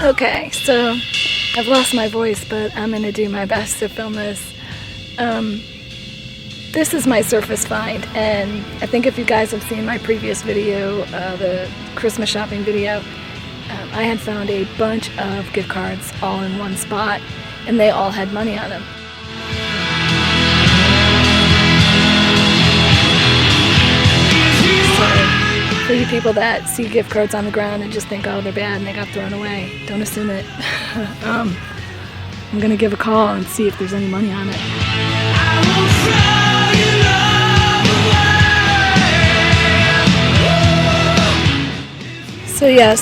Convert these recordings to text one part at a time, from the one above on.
Okay, so I've lost my voice, but I'm gonna do my best to film this. This is my Surface find, and I think if you guys have seen my previous video, the Christmas shopping video, I had found a bunch of gift cards all in one spot, and they all had money on them. So, for you people that see gift cards on the ground and just think, oh, they're bad and they got thrown away, don't assume it. I'm gonna give a call and see if there's any money on it. So yes,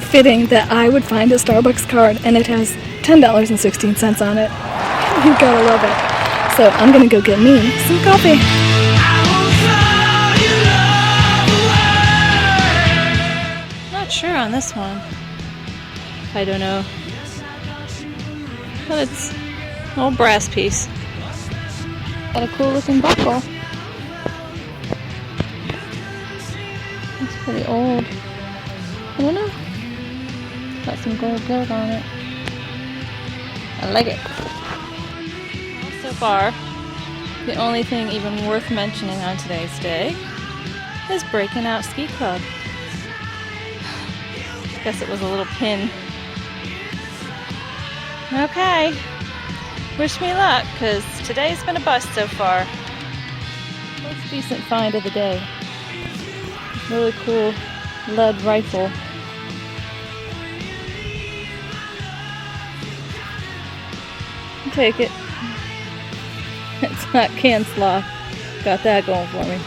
fitting that I would find a Starbucks card and it has $10.16 on it. You gotta love it. So I'm gonna go get me some coffee. Not sure on this one. I don't know. But it's an old brass piece. Got a cool looking buckle. It's pretty old. I don't know. Got some gold gilt on it. I like it. So far, the only thing even worth mentioning on today's day is Breaking Out Ski Club. Guess it was a little pin. Okay. Wish me luck, because today's been a bust so far. Most decent find of the day. Really cool lead rifle. Take it. It's not can slaw. Got that going for me.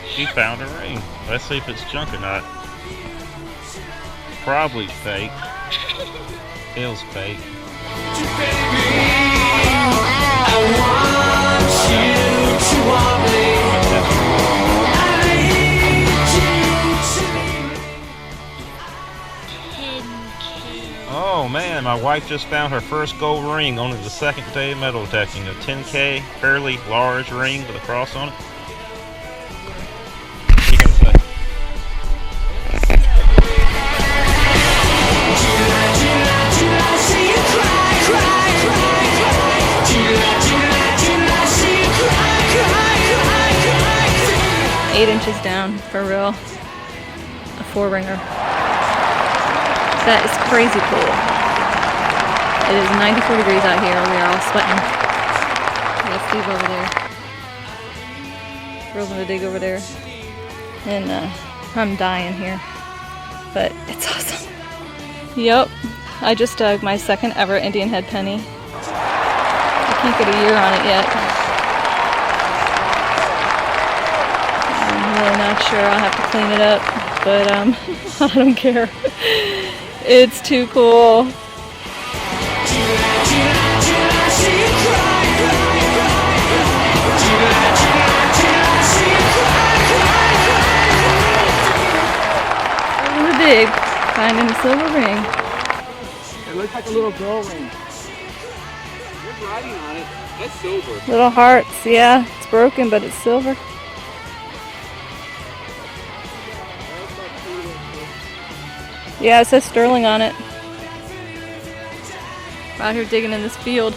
She found a ring. Let's see if it's junk or not. Probably fake. Feels fake. Oh man, my wife just found her first gold ring on the second day of metal detecting. A 10K, fairly large ring with a cross on it. Eight inches down, for real. A 4-ringer. That is crazy cool. It is 94 degrees out here. We are all sweating. We got Steve over there. Girls in the dig over there. And I'm dying here. But it's awesome. Yep. I just dug my second ever Indian head penny. I can't get a year on it yet. I'm not sure. I'll have to clean it up, but I don't care. It's too cool. The dig, finding a silver ring. It looks like a little girl ring. There's writing on it. That's silver. Little hearts, yeah. It's broken, but it's silver. Yeah, it says sterling on it. We're out here digging in this field.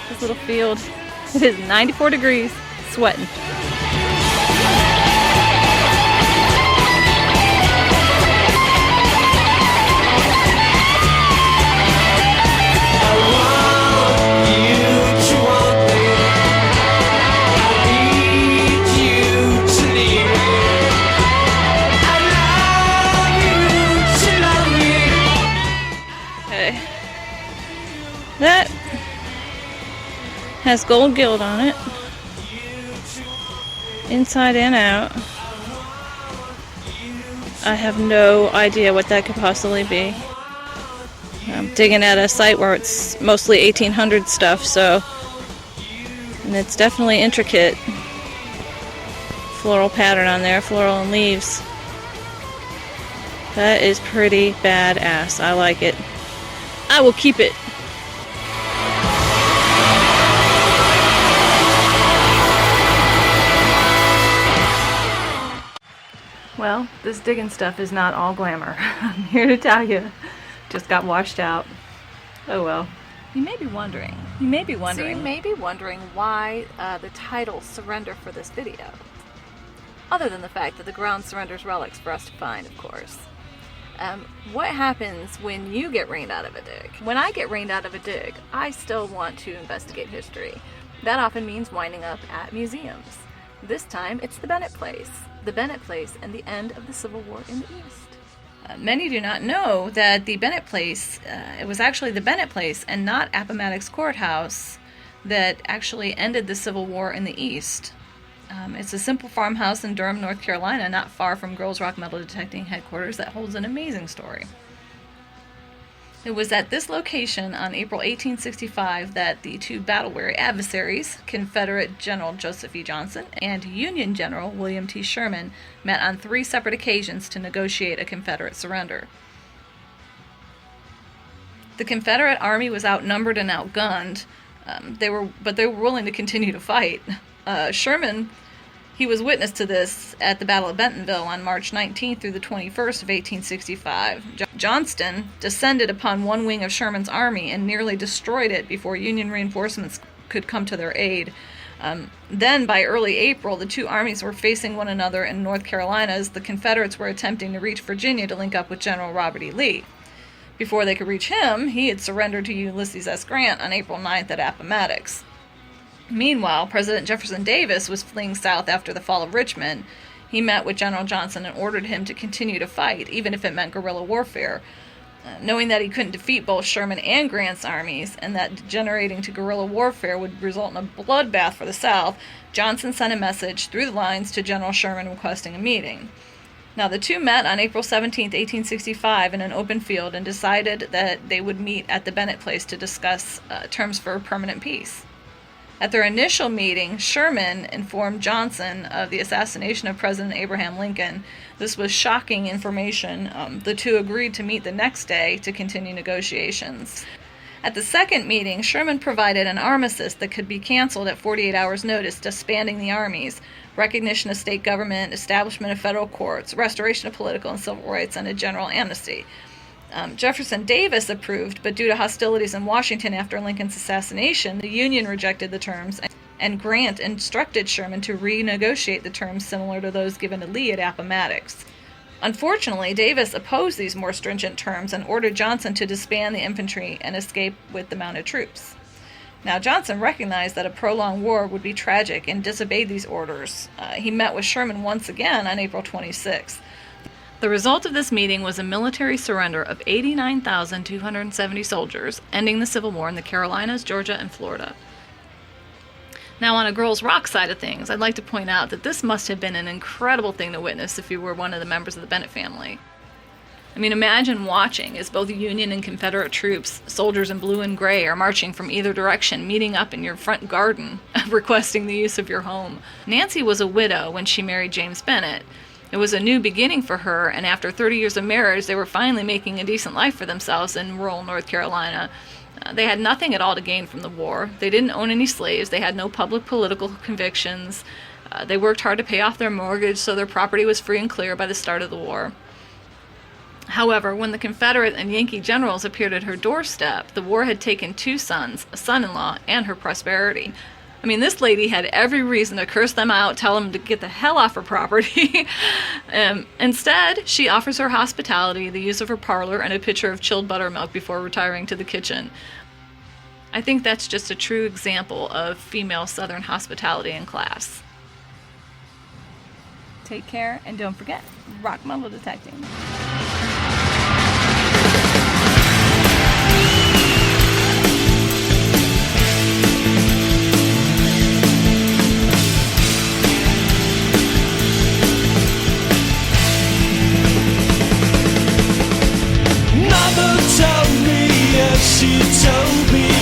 This little field. It is 94 degrees, sweating. That has gold gilt on it. inside and out. I have no idea what that could possibly be. I'm digging at a site where it's mostly 1800 stuff, so, and it's definitely intricate. Floral pattern on there, floral and leaves. That is pretty badass. I like it. I will keep it. Well, this digging stuff is not all glamour. I'm here to tell you. Just got washed out. Oh well. You may be wondering why the title Surrender for this video. Other than the fact that the ground surrenders relics for us to find, of course. What happens when you get rained out of a dig? When I get rained out of a dig, I still want to investigate history. That often means winding up at museums. This time, it's the Bennett place. The Bennett place and the end of the Civil War in the East. Many do not know that the Bennett place, it was actually the Bennett place and not Appomattox Courthouse that actually ended the Civil War in the East. It's a simple farmhouse in Durham, North Carolina, not far from Girls Rock Metal Detecting headquarters, that holds an amazing story. It was at this location on April 1865 that the two battle-weary adversaries, Confederate General Joseph E. Johnston and Union General William T. Sherman, met on 3 separate occasions to negotiate a Confederate surrender. The Confederate army was outnumbered and outgunned, but they were willing to continue to fight. Sherman, he was witness to this at the Battle of Bentonville on March 19th through the 21st of 1865. Johnston descended upon one wing of Sherman's army and nearly destroyed it before Union reinforcements could come to their aid. Then, by early April, the two armies were facing one another in North Carolina as the Confederates were attempting to reach Virginia to link up with General Robert E. Lee. Before they could reach him, he had surrendered to Ulysses S. Grant on April 9th at Appomattox. Meanwhile, President Jefferson Davis was fleeing south after the fall of Richmond. He met with General Johnson and ordered him to continue to fight, even if it meant guerrilla warfare. Knowing that he couldn't defeat both Sherman and Grant's armies, and that degenerating to guerrilla warfare would result in a bloodbath for the South, Johnson sent a message through the lines to General Sherman requesting a meeting. Now, the two met on April 17, 1865, in an open field and decided that they would meet at the Bennett place to discuss terms for permanent peace. At their initial meeting, Sherman informed Johnson of the assassination of President Abraham Lincoln. This was shocking information. The two agreed to meet the next day to continue negotiations. At the second meeting, Sherman provided an armistice that could be canceled at 48 hours' notice, disbanding the armies, recognition of state government, establishment of federal courts, restoration of political and civil rights, and a general amnesty. Jefferson Davis approved, but due to hostilities in Washington after Lincoln's assassination, the Union rejected the terms, and Grant instructed Sherman to renegotiate the terms similar to those given to Lee at Appomattox. Unfortunately, Davis opposed these more stringent terms and ordered Johnson to disband the infantry and escape with the mounted troops. Now, Johnson recognized that a prolonged war would be tragic and disobeyed these orders. He met with Sherman once again on April 26th. The result of this meeting was a military surrender of 89,270 soldiers, ending the Civil War in the Carolinas, Georgia, and Florida. Now, on a Girls Rock side of things, I'd like to point out that this must have been an incredible thing to witness if you were one of the members of the Bennett family. I mean, imagine watching as both Union and Confederate troops, soldiers in blue and gray, are marching from either direction, meeting up in your front garden, requesting the use of your home. Nancy was a widow when she married James Bennett. It was a new beginning for her, and after 30 years of marriage, they were finally making a decent life for themselves in rural North Carolina. They had nothing at all to gain from the war. They didn't own any slaves. They had no public political convictions. They worked hard to pay off their mortgage, so their property was free and clear by the start of the war. However, when the Confederate and Yankee generals appeared at her doorstep, the war had taken 2 sons, a son-in-law, and her prosperity. I mean, this lady had every reason to curse them out, tell them to get the hell off her property. Instead, she offers her hospitality, the use of her parlor, and a pitcher of chilled buttermilk before retiring to the kitchen. I think that's just a true example of female Southern hospitality and class. Take care, and don't forget, rock metal detecting. told me, yes, she told me